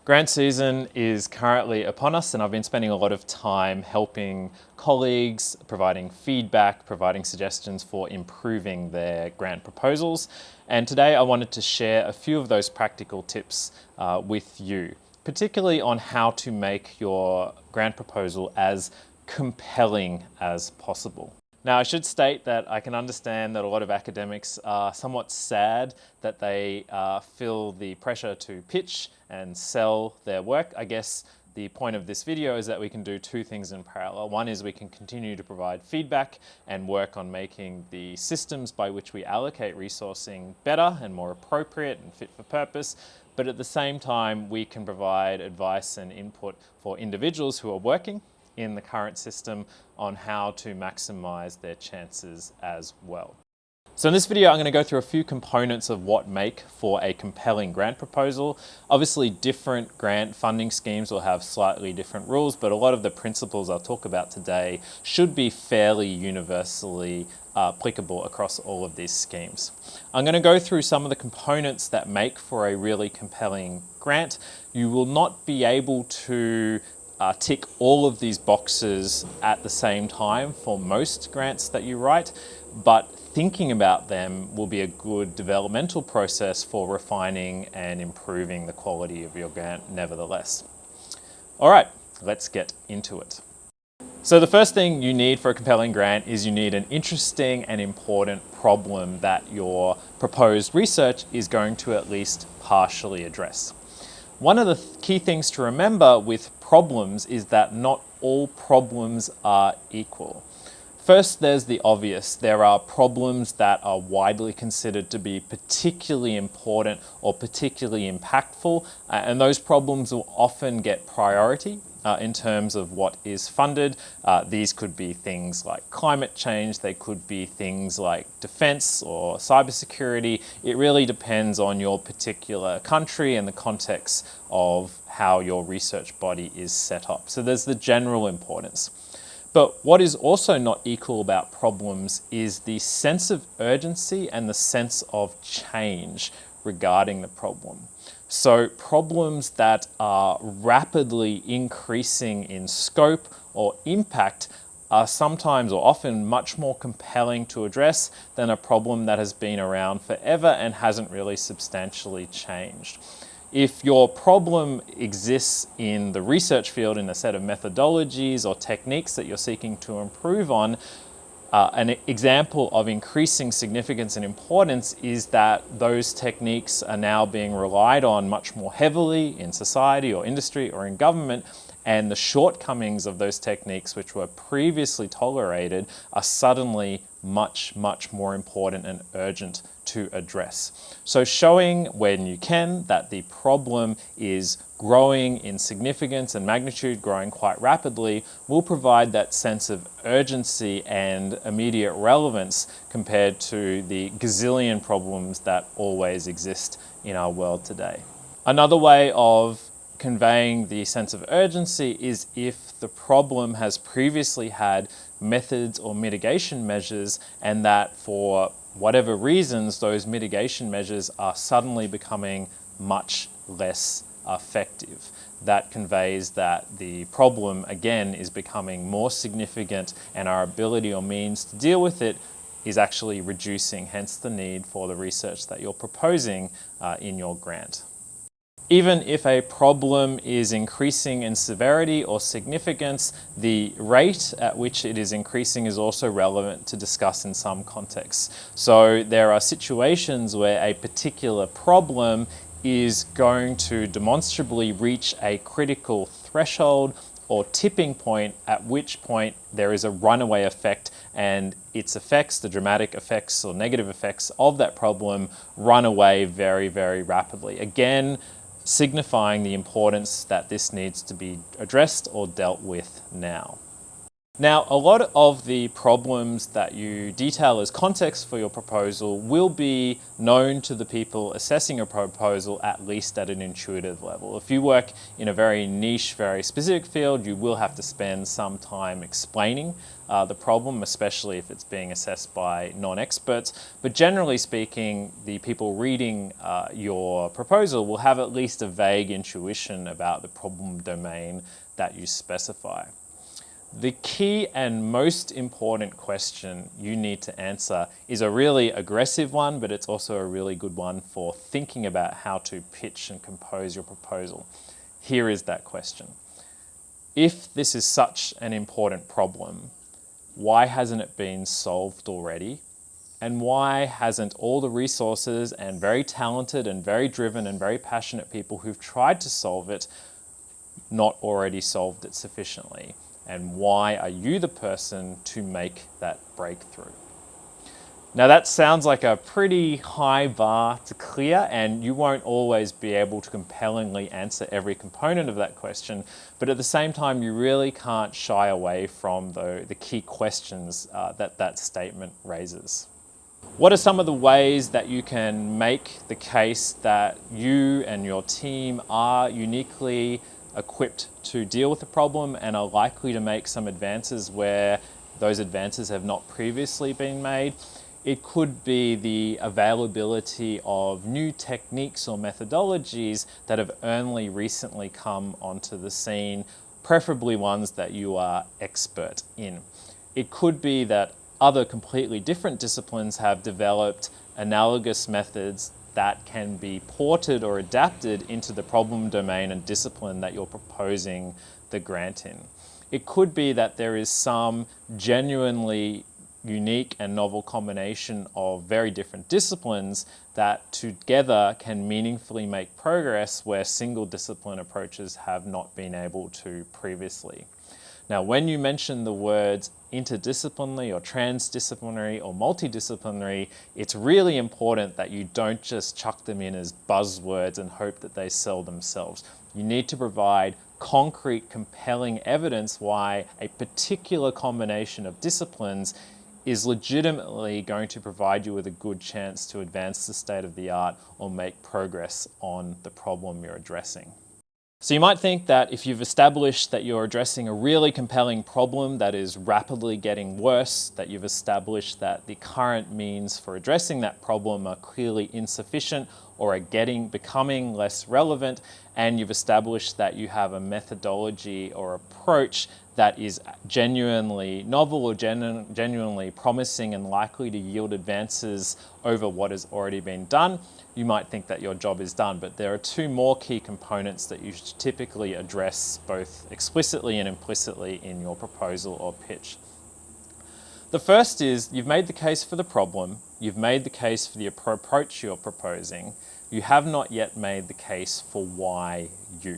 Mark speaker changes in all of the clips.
Speaker 1: Grant season is currently upon us, and I've been spending a lot of time helping colleagues, providing feedback, providing suggestions for improving their grant proposals. And today I wanted to share a few of those practical tips with you, particularly on how to make your grant proposal as compelling as possible. Now, I should state that I can understand that a lot of academics are somewhat sad that they feel the pressure to pitch and sell their work. I guess the point of this video is that we can do two things in parallel. One is we can continue to provide feedback and work on making the systems by which we allocate resourcing better and more appropriate and fit for purpose. But at the same time, we can provide advice and input for individuals who are working in the current system on how to maximize their chances as well. So in this video, I'm going to go through a few components of what make for a compelling grant proposal. Obviously, different grant funding schemes will have slightly different rules, but a lot of the principles I'll talk about today should be fairly universally applicable across all of these schemes. I'm going to go through some of the components that make for a really compelling grant. You will not be able to tick all of these boxes at the same time for most grants that you write, but thinking about them will be a good developmental process for refining and improving the quality of your grant nevertheless. All right, let's get into it. So the first thing you need for a compelling grant is you need an interesting and important problem that your proposed research is going to at least partially address. One of the key things to remember with problems is that not all problems are equal. First, there's the obvious. There are problems that are widely considered to be particularly important or particularly impactful, and those problems will often get priority in terms of what is funded. These could be things like climate change, they could be things like defense or cybersecurity. It really depends on your particular country and the context of how your research body is set up. So there's the general importance. But what is also not equal about problems is the sense of urgency and the sense of change regarding the problem. So problems that are rapidly increasing in scope or impact are sometimes or often much more compelling to address than a problem that has been around forever and hasn't really substantially changed. If your problem exists in the research field in a set of methodologies or techniques that you're seeking to improve on, an example of increasing significance and importance is that those techniques are now being relied on much more heavily in society or industry or in government, and the shortcomings of those techniques which were previously tolerated are suddenly much more important and urgent to address. So showing when you can that the problem is growing in significance and magnitude, growing quite rapidly, will provide that sense of urgency and immediate relevance compared to the gazillion problems that always exist in our world today. Another way of conveying the sense of urgency is if the problem has previously had methods or mitigation measures, and that for whatever reasons those mitigation measures are suddenly becoming much less effective. That conveys that the problem again is becoming more significant and our ability or means to deal with it is actually reducing, hence the need for the research that you're proposing in your grant. Even if a problem is increasing in severity or significance, the rate at which it is increasing is also relevant to discuss in some contexts. So there are situations where a particular problem is going to demonstrably reach a critical threshold or tipping point, at which point there is a runaway effect and its effects, the dramatic effects or negative effects of that problem, run away very rapidly. Again, signifying the importance that this needs to be addressed or dealt with now. Now, a lot of the problems that you detail as context for your proposal will be known to the people assessing your proposal, at least at an intuitive level. If you work in a very niche, very specific field, you will have to spend some time explaining the problem, especially if it's being assessed by non-experts. But generally speaking, the people reading your proposal will have at least a vague intuition about the problem domain that you specify. The key and most important question you need to answer is a really aggressive one, but it's also a really good one for thinking about how to pitch and compose your proposal. Here is that question. If this is such an important problem, why hasn't it been solved already? And why hasn't all the resources and very talented and very driven and very passionate people who've tried to solve it not already solved it sufficiently? And why are you the person to make that breakthrough? Now that sounds like a pretty high bar to clear, and you won't always be able to compellingly answer every component of that question, but at the same time you really can't shy away from the key questions that statement raises. What are some of the ways that you can make the case that you and your team are uniquely equipped to deal with the problem and are likely to make some advances where those advances have not previously been made? It could be the availability of new techniques or methodologies that have only recently come onto the scene, preferably ones that you are expert in. It could be that other completely different disciplines have developed analogous methods that can be ported or adapted into the problem domain and discipline that you're proposing the grant in. It could be that there is some genuinely unique and novel combination of very different disciplines that together can meaningfully make progress where single discipline approaches have not been able to previously. Now, when you mention the words interdisciplinary or transdisciplinary or multidisciplinary, it's really important that you don't just chuck them in as buzzwords and hope that they sell themselves. You need to provide concrete, compelling evidence why a particular combination of disciplines is legitimately going to provide you with a good chance to advance the state of the art or make progress on the problem you're addressing. So you might think that if you've established that you're addressing a really compelling problem that is rapidly getting worse, that you've established that the current means for addressing that problem are clearly insufficient or are becoming less relevant, and you've established that you have a methodology or approach that is genuinely novel or genuinely promising and likely to yield advances over what has already been done, you might think that your job is done. But there are two more key components that you should typically address both explicitly and implicitly in your proposal or pitch. The first is you've made the case for the problem, you've made the case for the approach you're proposing, you have not yet made the case for why you.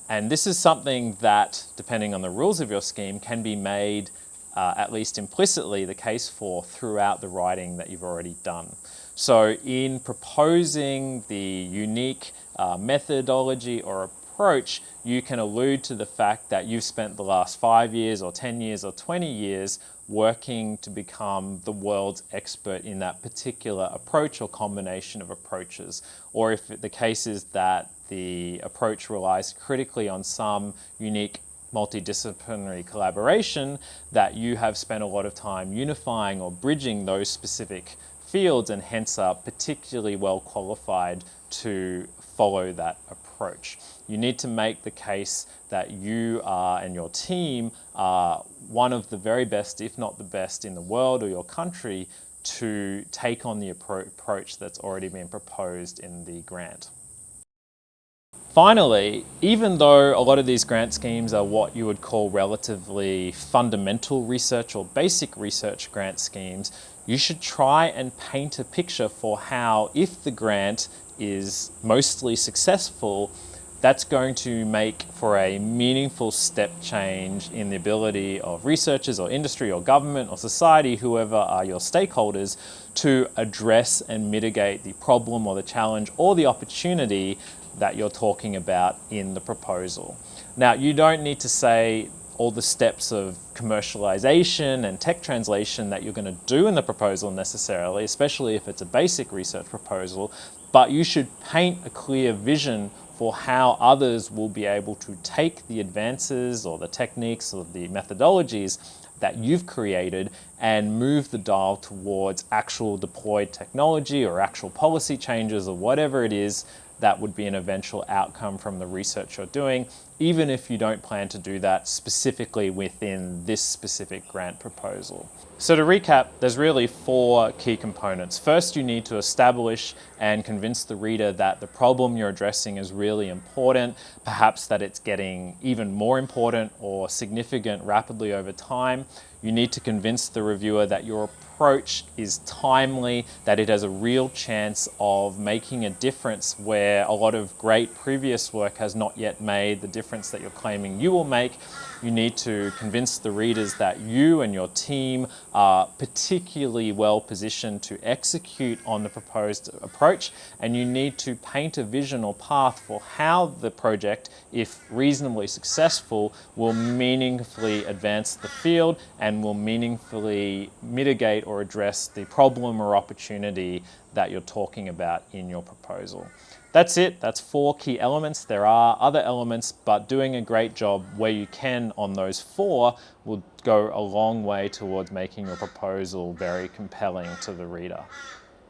Speaker 1: And this is something that, depending on the rules of your scheme, can be made, at least implicitly, the case for throughout the writing that you've already done. So in proposing the unique methodology or approach, you can allude to the fact that you've spent the last 5 years or 10 years or 20 years working to become the world's expert in that particular approach or combination of approaches. Or if the case is that the approach relies critically on some unique multidisciplinary collaboration, that you have spent a lot of time unifying or bridging those specific fields and hence are particularly well qualified to follow that approach. You need to make the case that you are and your team are one of the very best, if not the best in the world or your country, to take on the approach that's already been proposed in the grant. Finally, even though a lot of these grant schemes are what you would call relatively fundamental research or basic research grant schemes, you should try and paint a picture for how, if the grant is mostly successful, that's going to make for a meaningful step change in the ability of researchers or industry or government or society, whoever are your stakeholders, to address and mitigate the problem or the challenge or the opportunity that you're talking about in the proposal. Now, you don't need to say all the steps of commercialization and tech translation that you're going to do in the proposal necessarily, especially if it's a basic research proposal, but you should paint a clear vision for how others will be able to take the advances or the techniques or the methodologies that you've created and move the dial towards actual deployed technology or actual policy changes or whatever it is that would be an eventual outcome from the research you're doing, even if you don't plan to do that specifically within this specific grant proposal. So to recap, there's really 4 key components. First, you need to establish and convince the reader that the problem you're addressing is really important, perhaps that it's getting even more important or significant rapidly over time. You need to convince the reviewer that your approach is timely, that it has a real chance of making a difference where a lot of great previous work has not yet made the difference that you're claiming you will make. You need to convince the readers that you and your team are particularly well positioned to execute on the proposed approach, and you need to paint a vision or path for how the project, if reasonably successful, will meaningfully advance the field and will meaningfully mitigate or address the problem or opportunity that you're talking about in your proposal. That's it. That's 4 key elements. There are other elements, but doing a great job where you can on those 4 will go a long way towards making your proposal very compelling to the reader.